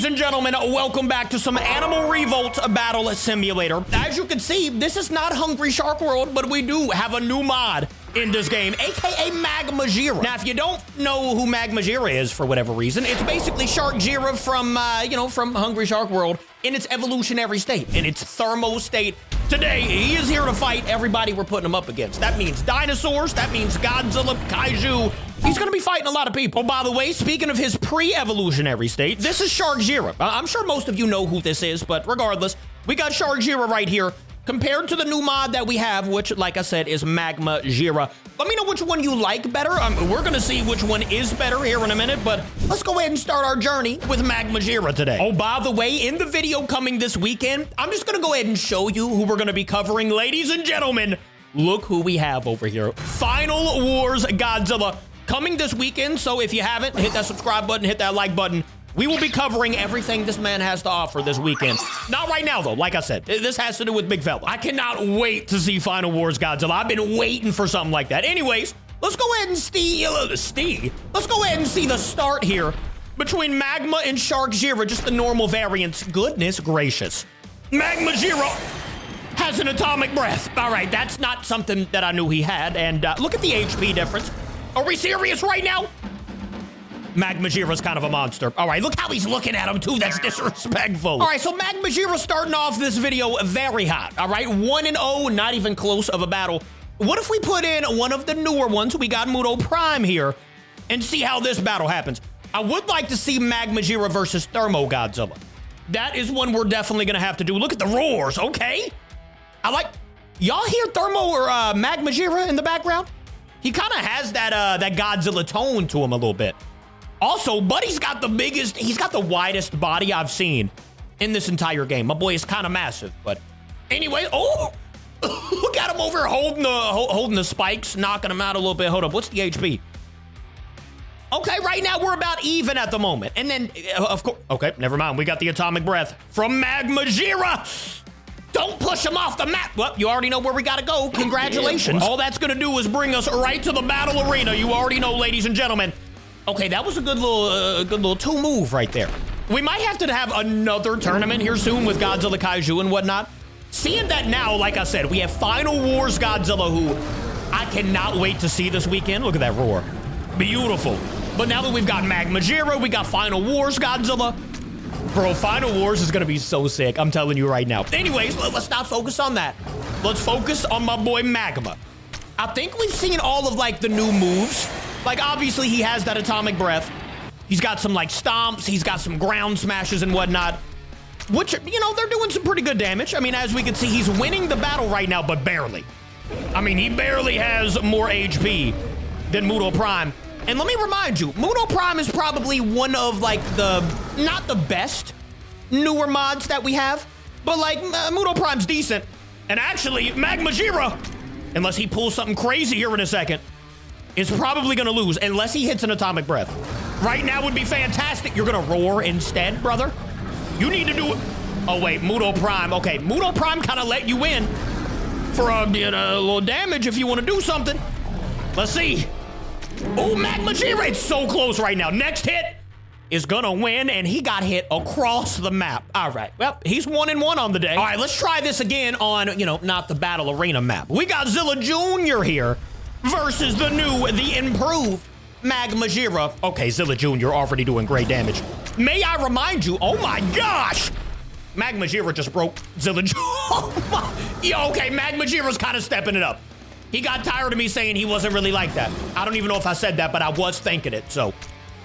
and gentlemen, welcome back to some Animal Revolt Battle Simulator. As you can see, this is not Hungry Shark World, but we do have a new mod in this game, aka Magmajira. Now, if you don't know who Magmajira is for whatever reason, it's basically Shark Jira from, from Hungry Shark World in its evolutionary state, in its thermo state. Today, he is here to fight everybody we're putting him up against. That means dinosaurs, that means Godzilla, Kaiju. He's gonna be fighting a lot of people. Oh, by the way, speaking of his pre-evolutionary state, this is Shark Jira. I'm sure most of you know who this is, but regardless, we got Shark Jira right here. Compared to the new mod that we have, which, like I said, is Magmajira. Let me know which one you like better. We're gonna see which one is better here in a minute, but let's go ahead and start our journey with Magmajira today. Oh, by the way, in the video coming this weekend, I'm just gonna go ahead and show you who we're gonna be covering. Ladies and gentlemen, look who we have over here. Final Wars Godzilla coming this weekend, so if you haven't, hit that subscribe button, hit that like button. We will be covering everything this man has to offer this weekend. Not right now, though. Like I said, this has to do with Big Fella. I cannot wait to see Final Wars Godzilla. I've been waiting for something like that. Anyways, let's go ahead and let's go ahead and see the start here between Magma and Shark Jira, just the normal variants. Goodness gracious. Magmajira has an atomic breath. All right, that's not something that I knew he had. And look at the HP difference. Are we serious right now? Magmajira's kind of a monster. All right, look how he's looking at him, too. That's disrespectful. All right, so Magmajira starting off this video very hot. All right, 1-0, not even close of a battle. What if we put in one of the newer ones? We got Muto Prime here and see how this battle happens. I would like to see Magmajira versus Thermo Godzilla. That is one we're definitely going to have to do. Look at the roars, okay? I like... Y'all hear Thermo or Magmajira in the background? He kind of has that Godzilla tone to him a little bit. Also, Buddy's got the widest body I've seen in this entire game. My boy is kind of massive, but anyway, oh, look at him over here holding the spikes, knocking him out a little bit. Hold up, what's the HP? Okay, right now we're about even at the moment. And then, of course, okay, never mind. We got the atomic breath from Magmajira. Don't push him off the map. Well, you already know where we gotta go. Congratulations. All that's gonna do is bring us right to the battle arena. You already know, ladies and gentlemen. Okay, that was a good little two move right there. We might have to have another tournament here soon with Godzilla, Kaiju, and whatnot. Seeing that now, like I said, we have Final Wars Godzilla, who I cannot wait to see this weekend. Look at that roar. Beautiful. But now that we've got Magmajira, we got Final Wars Godzilla. Bro, Final Wars is gonna be so sick. I'm telling you right now. Anyways, let's not focus on that. Let's focus on my boy Magma. I think we've seen all of, like, the new moves. Like, obviously, he has that atomic breath. He's got some, like, stomps. He's got some ground smashes and whatnot. Which, you know, they're doing some pretty good damage. I mean, as we can see, he's winning the battle right now, but barely. I mean, he barely has more HP than Muto Prime. And let me remind you, Muto Prime is probably one of, like, not the best newer mods that we have, but, like, Muto Prime's decent. And actually, Magmajira, unless he pulls something crazy here in a second, is probably gonna lose unless he hits an atomic breath. Right now would be fantastic. You're gonna roar instead, brother. You need to do it. Oh wait, Muto Prime. Okay, Muto Prime kind of let you in for a little damage if you want to do something. Let's see. Oh, Magmajira, it's so close right now. Next hit is gonna win, and he got hit across the map. All right, well, he's 1-1 on the day. All right, let's try this again on, not the battle arena map. We got Zilla Jr. here versus the improved Magmajira. Okay, Zilla Jr. already doing great damage. May I remind you, oh my gosh, Magmajira just broke Zilla Jr. Yeah, okay, Magmajira's kind of stepping it up. He got tired of me saying he wasn't really like that. I don't even know if I said that, but I was thinking it, so.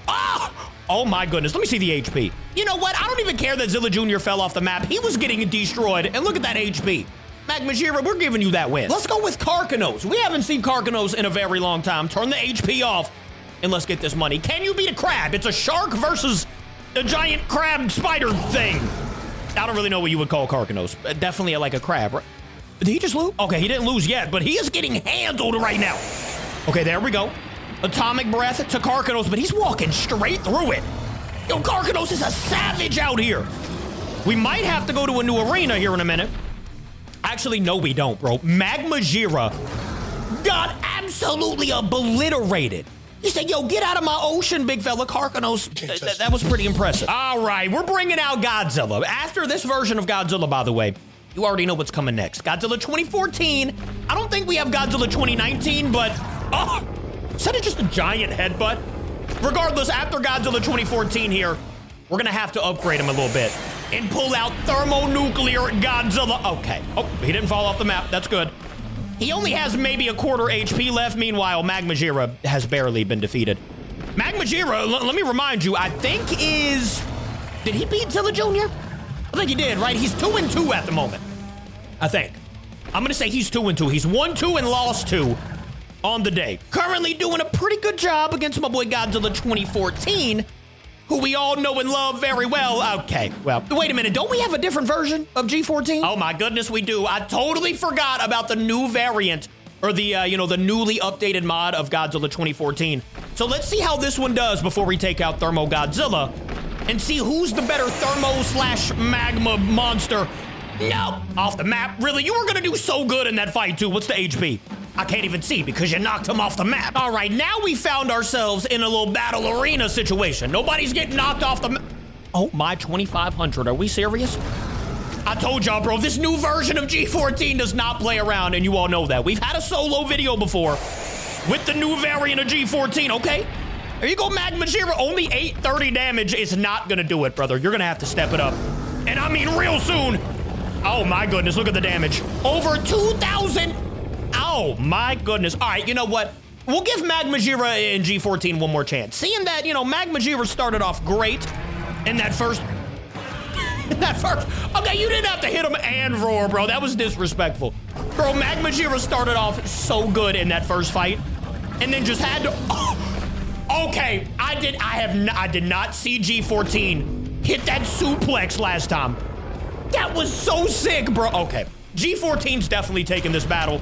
Oh my goodness, let me see the HP. You know what, I don't even care that Zilla Jr. fell off the map. He was getting destroyed, and look at that HP. Magmajira, we're giving you that win. Let's go with Carcinos. We haven't seen Carcinos in a very long time. Turn the HP off, and let's get this money. Can you beat a crab? It's a shark versus a giant crab spider thing. I don't really know what you would call Carcinos. Definitely like a crab, right? Did he just lose? Okay, he didn't lose yet, but he is getting handled right now. Okay, there we go. Atomic breath to Carcinos, but he's walking straight through it. Yo, Carcinos is a savage out here. We might have to go to a new arena here in a minute. Actually, no, we don't, bro. Magmajira got absolutely obliterated He said, yo, get out of my ocean, big fella. Carcinos, that was pretty impressive. All right, we're bringing out Godzilla. After this version of Godzilla, by the way, you already know what's coming next. Godzilla 2014. I don't think we have Godzilla 2019, but, oh, instead of just a giant headbutt. Regardless, after Godzilla 2014 here, we're gonna have to upgrade him a little bit and pull out thermonuclear Godzilla. Okay, oh, he didn't fall off the map, that's good. He only has maybe a quarter HP left. Meanwhile, Magmajira has barely been defeated. Magmajira, let me remind you, I think did he beat Zilla Jr.? I think he did, right? He's 2-2 at the moment, I think. I'm gonna say he's 2-2. He's 1-2 and lost 2 on the day. Currently doing a pretty good job against my boy Godzilla 2014, who we all know and love very well. Okay, well, wait a minute. Don't we have a different version of G14? Oh my goodness, we do. I totally forgot about the new variant, or the, the newly updated mod of Godzilla 2014. So let's see how this one does before we take out Thermo Godzilla and see who's the better thermo/magma monster. No, off the map. Really, you were gonna do so good in that fight too. What's the HP? I can't even see because you knocked him off the map. All right, now we found ourselves in a little battle arena situation. Nobody's getting knocked off the map. Oh my, 2,500, are we serious? I told y'all, bro, this new version of G14 does not play around, and you all know that. We've had a solo video before with the new variant of G14, okay? There you go, Magmajira, only 830 damage is not gonna do it, brother. You're gonna have to step it up. And I mean real soon. Oh my goodness, look at the damage. Over 2,000. Oh my goodness. All right, you know what? We'll give Magmajira in G14 one more chance. Seeing that, Magmajira started off great in that first... Okay, you didn't have to hit him and roar, bro. That was disrespectful. Bro, Magmajira started off so good in that first fight and then just had to... Oh, okay, I did not see G14 hit that suplex last time. That was so sick, bro. Okay, G14's definitely taking this battle.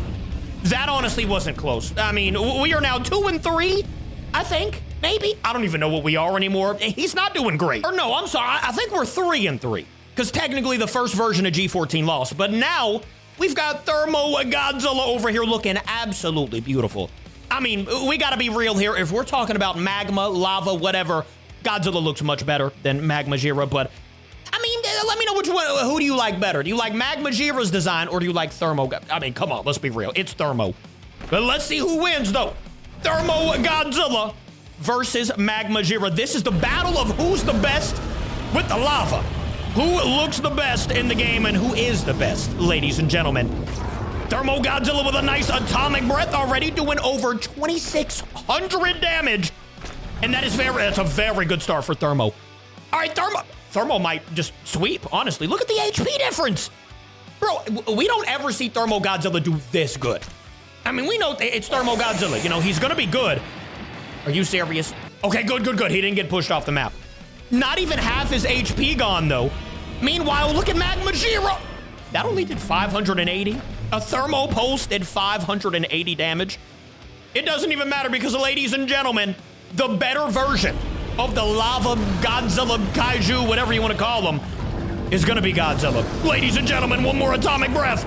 That honestly wasn't close. I mean, we are now 2-3, I think, maybe. I don't even know what we are anymore. He's not doing great. Or no, I'm sorry, I think we're 3-3. Because technically the first version of G14 lost. But now, we've got Thermo Godzilla over here looking absolutely beautiful. I mean, we gotta be real here. If we're talking about magma, lava, whatever, Godzilla looks much better than Magmajira, but I mean, let me know which one. Who do you like better? Do you like Magmajira's design or do you like Thermo? I mean, come on, let's be real. It's Thermo. But let's see who wins, though. Thermo Godzilla versus Magmajira. This is the battle of who's the best with the lava. Who looks the best in the game and who is the best, ladies and gentlemen. Thermo Godzilla with a nice atomic breath already doing over 2,600 damage. And that's a very good start for Thermo. All right, Thermo might just sweep, honestly. Look at the HP difference. Bro, we don't ever see Thermo Godzilla do this good. I mean, we know it's Thermo Godzilla. He's gonna be good. Are you serious? Okay, good. He didn't get pushed off the map. Not even half his HP gone, though. Meanwhile, look at Magmajira. That only did 580. A Thermo pulse did 580 damage. It doesn't even matter because, ladies and gentlemen, the better version of the lava Godzilla Kaiju, whatever you want to call them, is gonna be Godzilla. Ladies and gentlemen, one more atomic breath.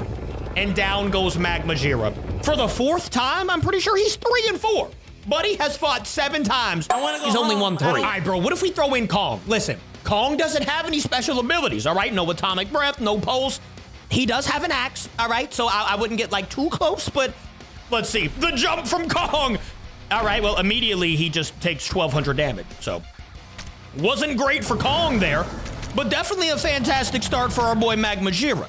And down goes Magmajira. For the 4th time, I'm pretty sure he's 3-4. Buddy has fought 7 times. He's only won 3. All right, bro, what if we throw in Kong? Listen, Kong doesn't have any special abilities, all right? No atomic breath, no pulse. He does have an axe, all right? So I wouldn't get, too close, but let's see. The jump from Kong. All right, well, immediately he just takes 1,200 damage, so wasn't great for Kong there, but definitely a fantastic start for our boy Magmajira.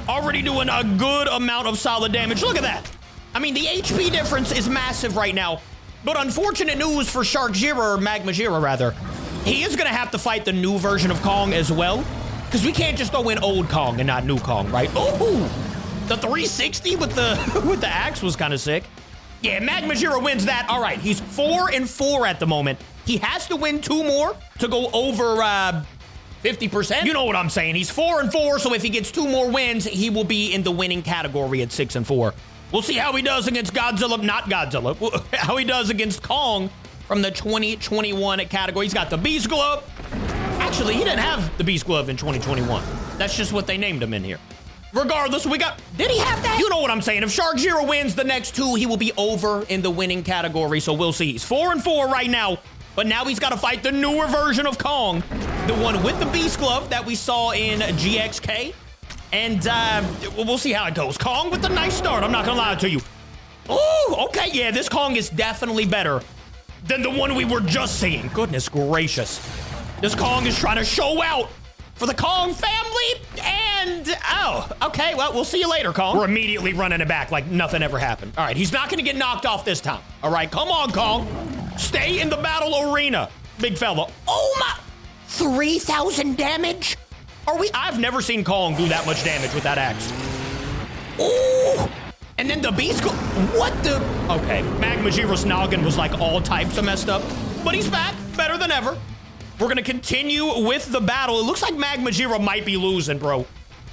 Already doing a good amount of solid damage. Look at that. I mean, the HP difference is massive right now, but unfortunate news for Magmajira rather. He is gonna have to fight the new version of Kong as well, because we can't just throw in old Kong and not new Kong, right? Oh, the 360 with the axe was kind of sick. Yeah, Magmajira wins that. All right, he's 4-4 at the moment. He has to win 2 more to go over 50%. You know what I'm saying. He's 4-4, so if he gets 2 more wins, he will be in the winning category at 6-4. We'll see how he does against how he does against Kong from the 2021 category. He's got the Beast Glove. Actually, he didn't have the Beast Glove in 2021. That's just what they named him in here. Regardless, we got... Did he have that? You know what I'm saying. If Shark-Jira wins the next two, he will be over in the winning category, so we'll see. He's 4-4 right now, but now he's got to fight the newer version of Kong, the one with the Beast Glove that we saw in GXK, and we'll see how it goes. Kong with a nice start, I'm not gonna lie to you. Oh, okay, yeah, this Kong is definitely better than the one we were just seeing. Goodness gracious. This Kong is trying to show out for the Kong family, and, oh, okay, well, we'll see you later, Kong. We're immediately running it back like nothing ever happened. All right, he's not gonna get knocked off this time. All right, come on, Kong. Stay in the battle arena, big fella. Oh my, 3,000 damage? Are we? I've never seen Kong do that much damage with that axe. Ooh, and then the beast, what the? Okay, Magmajira's noggin was like all types of messed up, but he's back, better than ever. We're gonna continue with the battle. It looks like Magmajira might be losing, bro.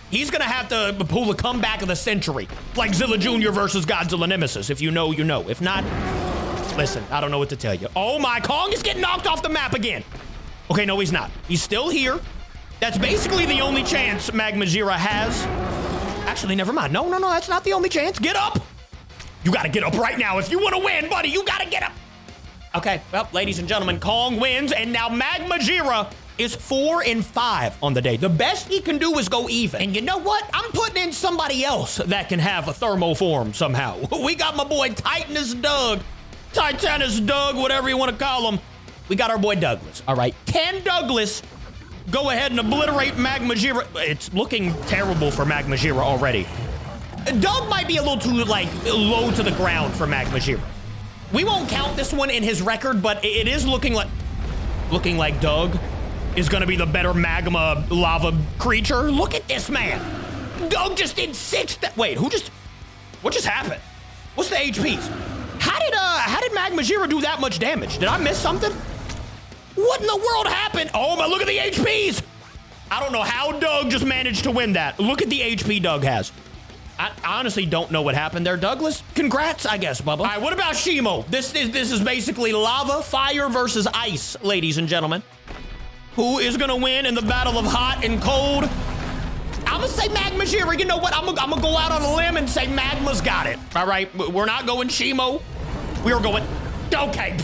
He's gonna have to pull a comeback of the century, like Zilla Jr. versus Godzilla Nemesis. If you know, you know. If not, listen, I don't know what to tell you. Oh my, Kong is getting knocked off the map again. Okay, no, he's not. He's still here. That's basically the only chance Magmajira has. Actually, never mind. No, that's not the only chance. Get up. You gotta get up right now. If you wanna win, buddy, you gotta get up. Okay, well, ladies and gentlemen, Kong wins, and now Magmajira is 4-5 on the day. The best he can do is go even. And you know what? I'm putting in somebody else that can have a thermo form somehow. We got my boy Titanus Doug, whatever you want to call him. We got our boy Douglas, all right? Can Douglas go ahead and obliterate Magmajira? It's looking terrible for Magmajira already. Doug might be a little too, like, low to the ground for Magmajira. We won't count this one in his record, but it is looking like Doug is gonna be the better magma lava creature. Look at this man. Doug just did 6. Wait, what just happened? What's the HPs? How did Magmajira do that much damage? Did I miss something? What in the world happened? Oh my, look at the HPs. I don't know how Doug just managed to win that. Look at the HP Doug has. I honestly don't know what happened there, Douglas. Congrats, I guess, Bubba. All right, what about Shimo? This is basically lava, fire versus ice, ladies and gentlemen. Who is gonna win in the battle of hot and cold? I'm gonna say Magmajira. You know what? I'm gonna go out on a limb and say Magma's got it. All right, we're not going Shimo. We were going, okay.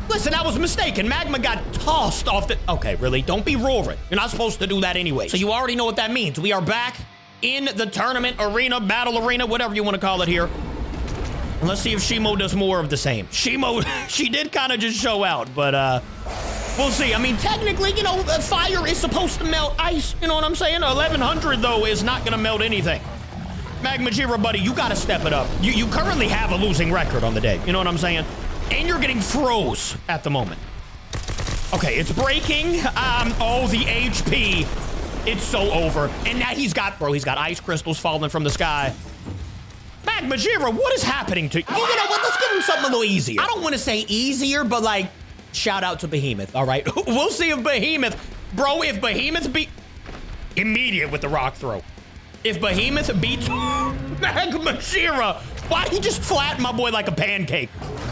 Listen, I was mistaken. Magma got tossed off the, okay, really? Don't be roaring. You're not supposed to do that anyway. So you already know what that means. We are back in the tournament arena, battle arena, whatever you want to call it here. And let's see if Shimo does more of the same. Shimo, she did kind of just show out, but we'll see. I mean, technically, you know, fire is supposed to melt ice. You know what I'm saying? 1100, though, is not going to melt anything. Magmajira, buddy, you got to step it up. You currently have a losing record on the day. You know what I'm saying? And you're getting froze at the moment. Okay, it's breaking. Oh, the HP. It's so over. And now he's got ice crystals falling from the sky. Magmajira, what is happening to you? You know what? Let's give him something a little easier. I don't want to say easier, but like, shout out to Behemoth, all right? We'll see if Behemoth, bro, if Behemoth immediate with the rock throw. If Behemoth beats Magmajira, why'd he just flatten my boy like a pancake?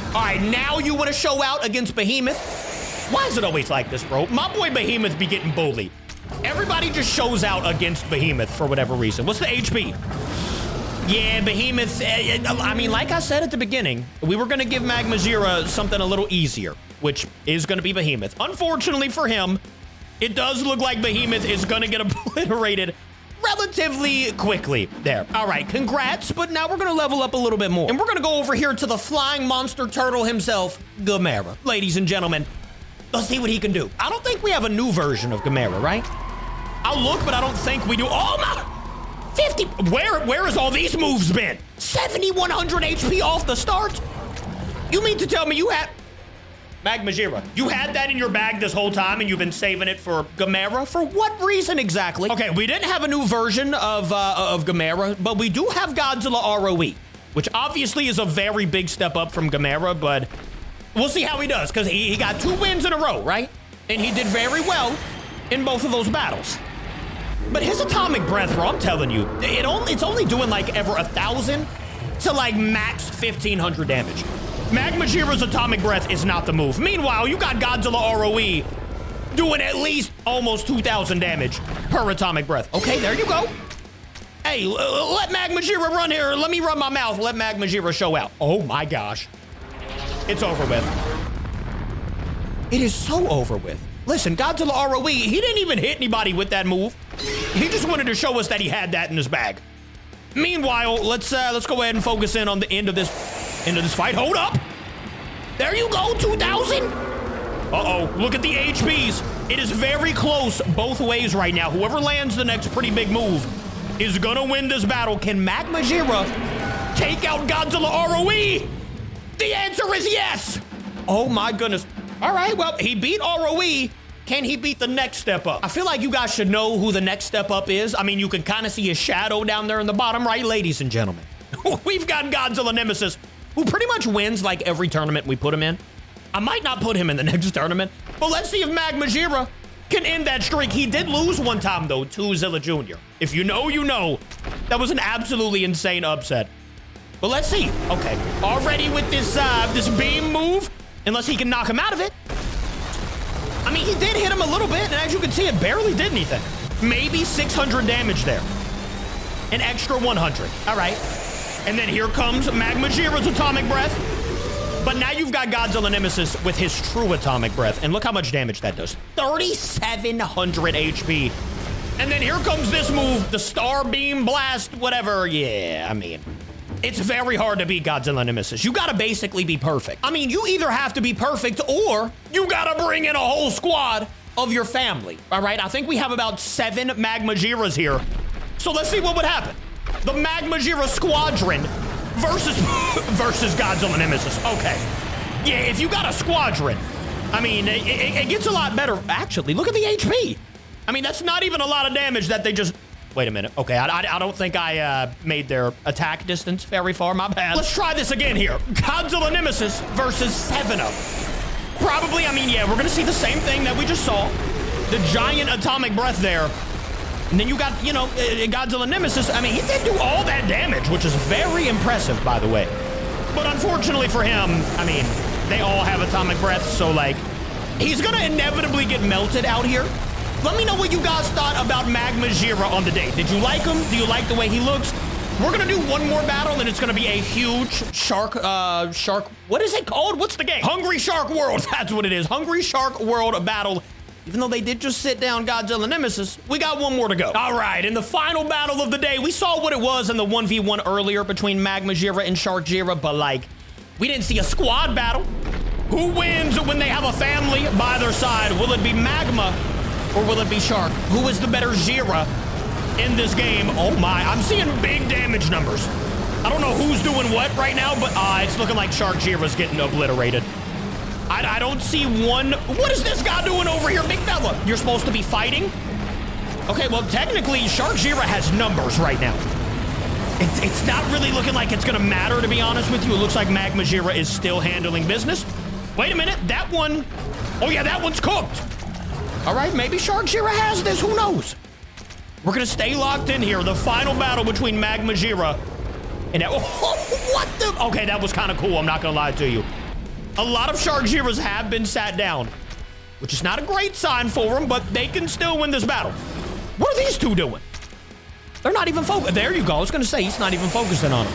All right, now you want to show out against Behemoth? Why is it always like this, bro? My boy Behemoth be getting bullied. Everybody just shows out against Behemoth for whatever reason. What's the HP? Yeah, Behemoth, I mean, like I said at the beginning, we were gonna give Magmajira something a little easier, which is gonna be Behemoth. Unfortunately for him, it does look like Behemoth is gonna get obliterated relatively quickly there. All right, congrats, but now we're gonna level up a little bit more. And we're gonna go over here to the flying monster turtle himself, Gamera. Ladies and gentlemen, let's see what he can do. I don't think we have a new version of Gamera, right? I'll look, but I don't think we do. Oh my, 50, where has all these moves been? 7,100 HP off the start? You mean to tell me you had, Magmajira, you had that in your bag this whole time and you've been saving it for Gamera? For what reason exactly? Okay, we didn't have a new version of Gamera, but we do have Godzilla ROE, which obviously is a very big step up from Gamera, but we'll see how he does, because he got 2 wins in a row, right? And he did very well in both of those battles. But his atomic breath, bro, I'm telling you, it's only doing like ever 1,000 to like max 1,500 damage. Magmajira's atomic breath is not the move. Meanwhile, you got Godzilla ROE doing at least almost 2,000 damage per atomic breath. Okay, there you go. Hey, let Magmajira run here. Let me run my mouth. Let Magmajira show out. Oh my gosh. It's over with. It is so over with. Listen, Godzilla ROE, he didn't even hit anybody with that move. He just wanted to show us that he had that in his bag. Meanwhile, let's go ahead and focus in on the end of this fight. Hold up. There you go, 2,000. Uh-oh, look at the HPs. It is very close both ways right now. Whoever lands the next pretty big move is gonna win this battle. Can Magmajira take out Godzilla ROE? The answer is yes. Oh my goodness. All right, well, he beat ROE. Can he beat the next step up? I feel like you guys should know who the next step up is. I mean, you can kind of see his shadow down there in the bottom right, ladies and gentlemen. We've got Godzilla Nemesis, who pretty much wins like every tournament we put him in. I might not put him in the next tournament, but let's see if Magmajira can end that streak. He did lose one time, though, to Zilla Jr. If you know, you know. That was an absolutely insane upset. But let's see. Okay, already with this beam move, unless he can knock him out of it. I mean, he did hit him a little bit, and as you can see, it barely did anything. Maybe 600 damage there. An extra 100. All right. And then here comes Magmajira's atomic breath. But now you've got Godzilla Nemesis with his true atomic breath. And look how much damage that does. 3,700 HP. And then here comes this move, the Star Beam Blast, whatever. Yeah, I mean, it's very hard to beat Godzilla Nemesis. You gotta basically be perfect. I mean, you either have to be perfect or you gotta bring in a whole squad of your family. All right, I think we have about 7 Magmajiras here. So let's see what would happen. The Magmajira Squadron versus Godzilla Nemesis. Okay. Yeah, if you got a squadron, I mean, it gets a lot better. Actually, look at the HP. I mean, that's not even a lot of damage that they just... Wait a minute. Okay, I don't think I made their attack distance very far. My bad. Let's try this again here. Godzilla Nemesis versus 7 of them. Probably, I mean, yeah, we're going to see the same thing that we just saw. The giant atomic breath there. And then you got, you know, Godzilla Nemesis. I mean, he did do all that damage, which is very impressive, by the way. But unfortunately for him, I mean, they all have atomic breath, so, like, he's going to inevitably get melted out here. Let me know what you guys thought about Magmajira on the day. Did you like him? Do you like the way he looks? We're going to do one more battle, and it's going to be a huge shark, what is it called? What's the game? Hungry Shark World. That's what it is. Hungry Shark World battle. Even though they did just sit down Godzilla Nemesis, we got one more to go. All right, in the final battle of the day, we saw what it was in the 1v1 earlier between Magmajira and Sharkjira, but, like, we didn't see a squad battle. Who wins when they have a family by their side? Will it be Magma or will it be Shark? Who is the better Jira in this game? Oh my, I'm seeing big damage numbers. I don't know who's doing what right now, but it's looking like Sharkjira's getting obliterated. I don't see one. What is this guy doing over here, big fella? You're supposed to be fighting? Okay, well, technically, Sharkjira has numbers right now. It's not really looking like it's gonna matter, to be honest with you. It looks like Magmajira is still handling business. Wait a minute, that one, oh yeah, that one's cooked. All right, maybe Sharkjira has this, who knows? We're gonna stay locked in here. The final battle between Magmajira and, what the? Okay, that was kind of cool, I'm not gonna lie to you. A lot of Sharkjiras have been sat down, which is not a great sign for them, but they can still win this battle. What are these two doing? They're not even focused. There you go. I was going to say, he's not even focusing on them.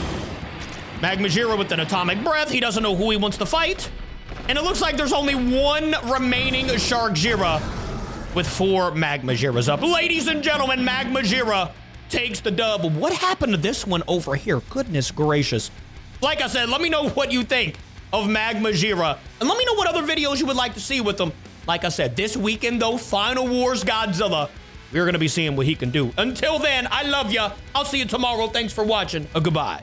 Magmajira with an atomic breath. He doesn't know who he wants to fight. And it looks like there's only one remaining Sharkjira with 4 Magmajiras up. Ladies and gentlemen, Magmajira takes the dub. What happened to this one over here? Goodness gracious. Like I said, let me know what you think of Magmajira. And let me know what other videos you would like to see with them. Like I said, this weekend, though, Final Wars Godzilla, we're going to be seeing what he can do. Until then, I love ya. I'll see you tomorrow. Thanks for watching. Goodbye.